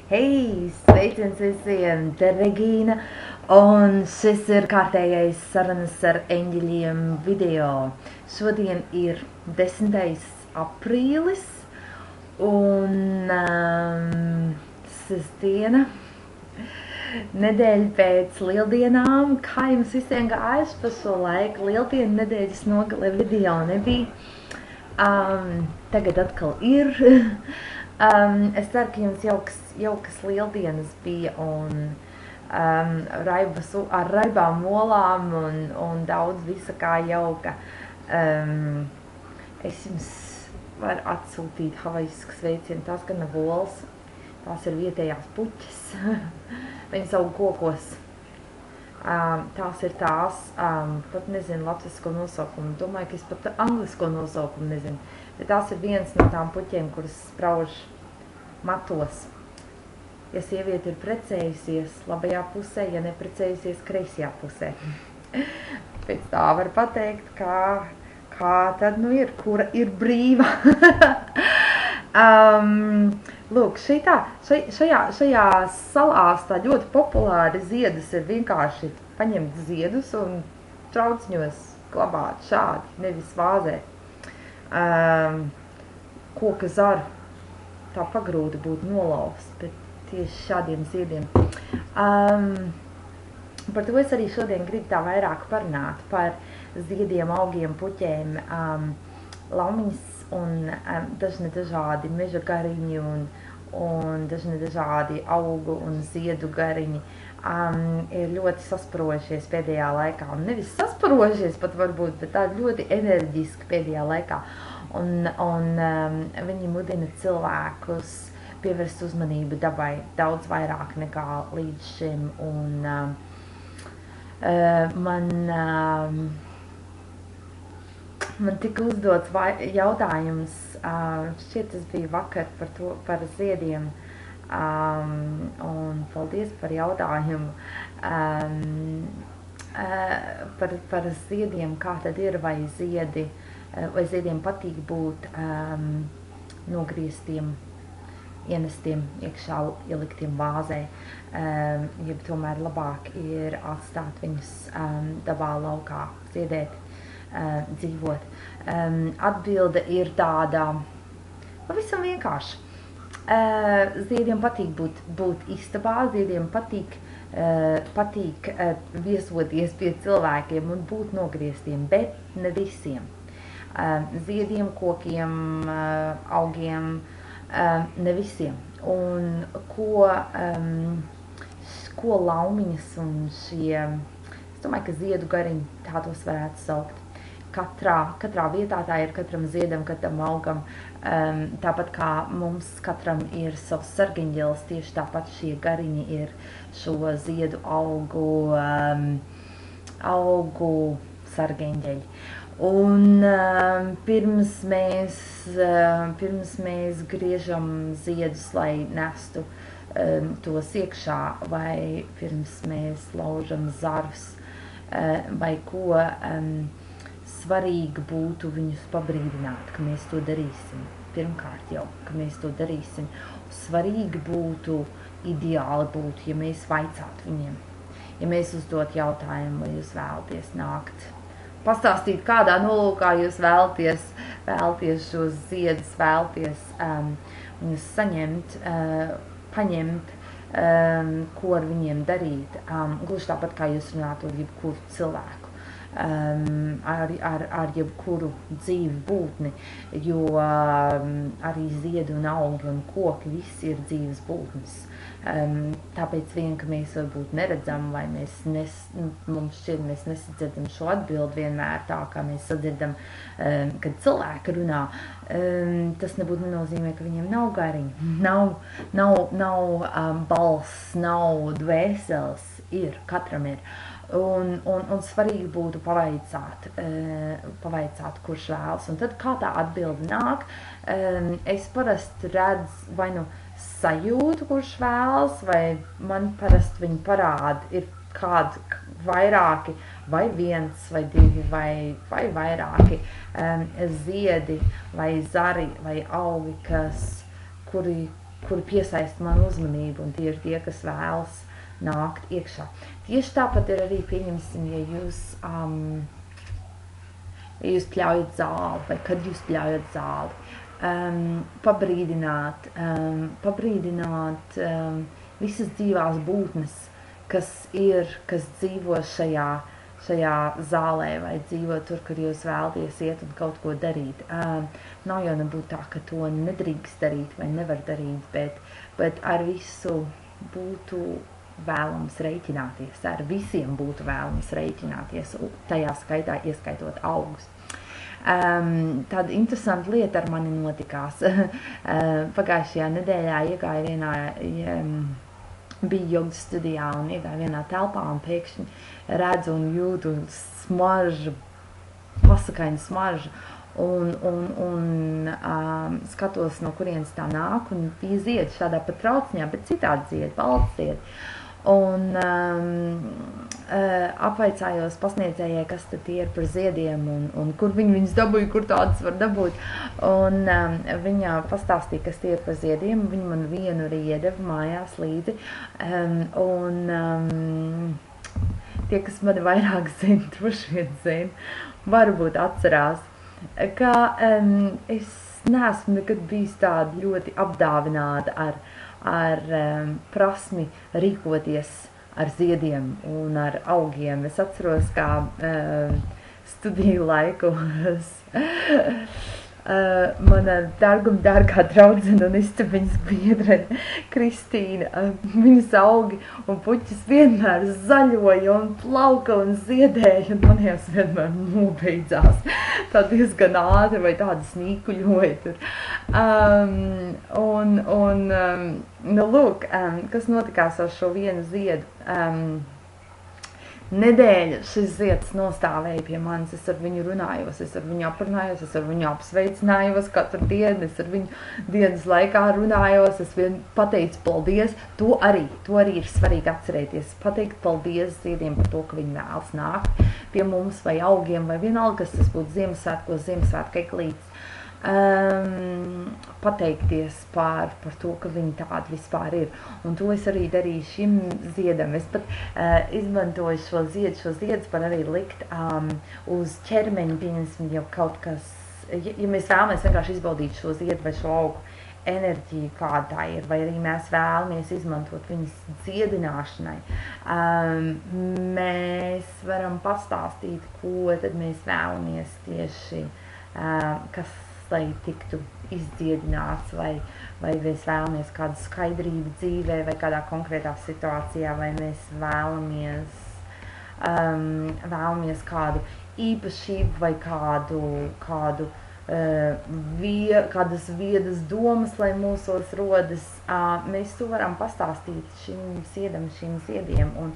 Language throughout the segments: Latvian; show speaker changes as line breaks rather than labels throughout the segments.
Hei, sveiciens visiem, te Regīna, un šis ir kārtējais sarunas ar eņģeļiem video. Šodien ir 10. aprīlis, un sestdiena, nedēļa pēc lieldienām. Kā jums visiem gājuši pa šo laiku? Lieldienu nedēļas nogale video nebija. Tagad atkal ir. Es ceru, ka jums jaukas lieldienas bija un ar raibām molām un daudz visa kā jauka. Es jums varu atsūtīt havaiskas sveicienu. Tās gan nav olas, tās ir vietējās puķes. Viņas aug kokos. Tās ir tās, pat nezinu latvisko nosaukumu. Domāju, ka es pat anglisko nosaukumu nezinu. Bet tās ir viens no tām puķiem, kuras sprauž matos. Ja sieviete ir precējusies labajā pusē, ja neprecējusies kreisajā pusē. Pēc tā var pateikt, kā tad nu ir, kura ir brīva. Lūk, šajā salās tā ļoti populāri ziedus ir vienkārši paņemt ziedus un trauciņos glabāt šādi, nevis vāzē. Koka zaru tā pagrūti būtu nolaust, bet tieši šādiem ziediem. Par to es arī šodien gribu tā vairāk parunāt, par ziediem, augiem, puķēm, laumiņas un dažādi meža gariņi un dažādi augu un ziedu gariņi ir ļoti sasparojušies pēdējā laikā. Un nevis sasparojušies pat varbūt, bet tā ļoti enerģiski pēdējā laikā. Un viņi mudina cilvēkus pievērst uzmanību dabai daudz vairāk nekā līdz šim. Un man tika uzdots jautājums, šķiet tas bija vakar par ziediem, un paldies par jautājumu, par ziediem, kā tad ir, vai ziediem patīk būt nogrieztiem, ienestiem iekšā, ieliktiem vāzē, jeb tomēr labāk ir atstāt viņus dabā, laukā, ziedēt, dzīvot. Atbilde ir tāda pavisam vienkārši. Ziediem patīk būt istabā, ziediem patīk viesoties pie cilvēkiem un būt nogrieztiem, bet ne visiem. Ziediem, kokiem, augiem, ne visiem. Un ko laumiņas un šie, es domāju, ka ziedu gariņi, tā tos varētu saukt. Katrā vietā tā ir katram ziedam, katram augam, tāpat kā mums katram ir savs sargeņģelis, tieši tāpat šie gariņi ir šo ziedu augu sargeņģeļi. Un pirms mēs griežam ziedus, lai nestu tos iekšā, vai pirms mēs laužam zarus, vai ko, svarīgi būtu viņus pabrīdināt, ka mēs to darīsim. Pirmkārt jau, ka mēs to darīsim. Svarīgi būtu, ideāli būtu, ja mēs vaicātu viņiem. Ja mēs uzdot jautājumu, vai jūs vēlaties nākt, pastāstīt, kādā nolūkā jūs vēlaties šos ziedus, vēlaties viņus saņemt, paņemt, ko ar viņiem darīt. Gluži tāpat, kā jūs runātu ar jebkuru cilvēku. Ar jebkuru dzīvu būtni, jo arī ziedi un augi un koki visi ir dzīves būtnes. Tāpēc vien, ka mēs varbūt neredzam, vai mums šķiet, mēs nesadzirdam šo atbildi vienmēr tā, kā mēs sadzirdam, kad cilvēki runā, tas nebūtu nenozīmē, ka viņiem nav gariņi, nav balss, nav dvēseles, katram ir. Un svarīgi būtu pavaicāt, kurš vēlas. Un tad, kā tā atbilde nāk, es parasti redzu vai nu sajūtu, kurš vēlas, vai man parasti viņi parāda, ir kādi vairāki, vai viens, vai divi, vai vairāki ziedi, vai zari, vai augi, kuri kuri piesaista manu uzmanību, un tie ir tie, kas vēlas nākt iekšā. Tieši tāpat ir arī, pieņemsim, ja jūs pļaujat zāli, vai kad jūs pļaujat zāli, pabrīdināt visas dzīvās būtnes, kas dzīvo šajā zālē vai dzīvo tur, kur jūs vēlaties iet un kaut ko darīt. Nav jau nebūt tā, ka to nedrīkst darīt vai nevar darīt, bet ar visu būtu vēlams rēķināties, ar visiem būtu vēlams rēķināties, tajā skaitā ieskaitot augus. Tāda interesanta lieta ar mani notikās. Pagājušajā nedēļā iegāju vienā, bija jogas studijā un iegāju vienā telpā un pēkšņi redzu un jūtu smaržu, pasakainu smaržu un skatos, no kurienes tā nāk, un bija ziedi šādā pat trauciņā, bet citādi ziedi, balts ziedi. Un apvaicājos pasniedzējai, kas tad tie ir par ziediem un kur viņus dabūja, kur tādas var dabūt. Un viņa pastāstīja, kas tie ir par ziediem. Viņa man vienu arī iedeva mājās līdzi. Tie, kas mani vairāk zina, droši vien zina, varbūt atcerās, ka es neesmu nekad bijis tāda ļoti apdāvināta ar prasmi rīkoties ar ziediem un ar augiem. Es atceros, kā studiju laikos mana dārgā draudzene un istabiņas biedrene Kristīna, viņas augi un puķis vienmēr zaļoja un plauka un ziedēja, un manējās vienmēr nobeidzās. Tā diezgan ātri vai tāda snīkuļoja tur. Nu, lūk, kas notikās ar šo vienu ziedu? Nedēļa šis zieds nostāvēja pie manis, es ar viņu runājos, es ar viņu aprunājos, es ar viņu apsveicinājos katru dienu, es ar viņu dienas laikā runājos, es vien pateicu paldies. To arī ir svarīgi atcerēties, pateikt paldies ziediem par to, ka viņi vēlas nākt pie mums vai augiem, vai vienalga, kas tas būtu Ziemassvētkos, Ziemassvētku eglītes. Pateikties par to, ka viņi tādi vispār ir. Un to es arī darīju šim ziedam. Es pat izmantoju šo ziedu var arī likt uz ķermeņa, pieņemsim jau kaut kas, ja mēs vēlamies vienkārši izbaudīt šo ziedu vai šo augu enerģiju, kāda tā ir, vai arī mēs vēlamies izmantot viņas dziedināšanai. Mēs varam pastāstīt, ko tad mēs vēlamies tieši, kas lai tiktu izdziedināts, vai mēs vēlamies kādu skaidrību dzīvē, vai kādā konkrētā situācijā, vai mēs vēlamies kādu īpašību, vai kādas viedas domas, lai mūsos rodas. Mēs to varam pastāstīt šim ziediem, un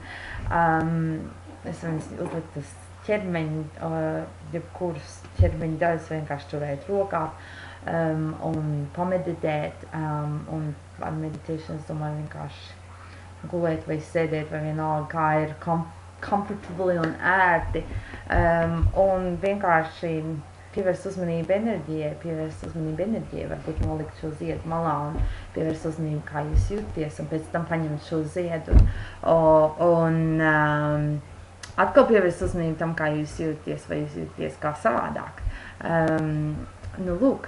es varu uzlikt uz ķermeņa, jebkuras ķermeņa daļas vienkārši turēt rokā un pameditēt, un ar meditēšanu, es domāju, vienkārši gulēt vai sēdēt vai vienalga, kā ir comfortably un ērti, un vienkārši pievērst uzmanību enerģijai, varbūt nolikt šo ziedu malā un pievērst uzmanību, kā jūs jūties, un pēc tam paņemt šo ziedu un atkal pievērst uzmanību tam, kā jūs jūties, vai jūs jūties kā savādāk. Nu, lūk,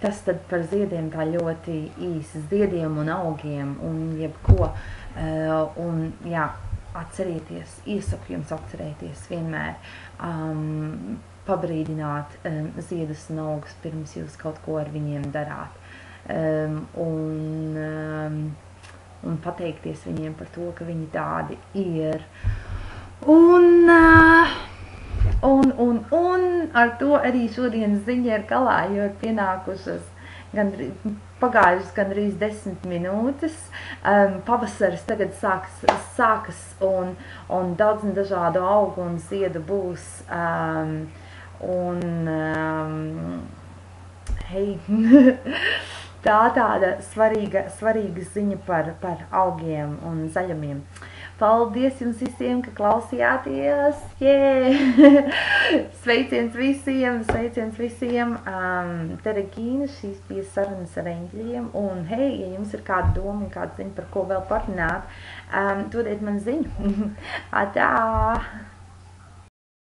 tas tad par ziediem tā ļoti īsi, ziediem un augiem un jebko. Un, jā, atcerieties, iesaku jums atcerēties vienmēr, pabrīdināt ziedus un augus, pirms jūs kaut ko ar viņiem darāt. Un pateikties viņiem par to, ka viņi tādi ir. Un ar to arī šodienas ziņa ir galā, jo ir pienākušas pagājušas gandrīz 10 minūtes. Pavasaris tagad sākas un daudz dažādu augu un ziedu būs. Hei, tā tāda svarīga ziņa par augiem un zaļumiem. Paldies jums visiem, ka klausījāties. Sveiciens visiem. Te Regīna, šīs bija sarunas ar eņģeļiem. Un, hei, ja jums ir kāda doma un kāda ziņa, par ko vēl parunāt, dodiet man ziņu. Atā!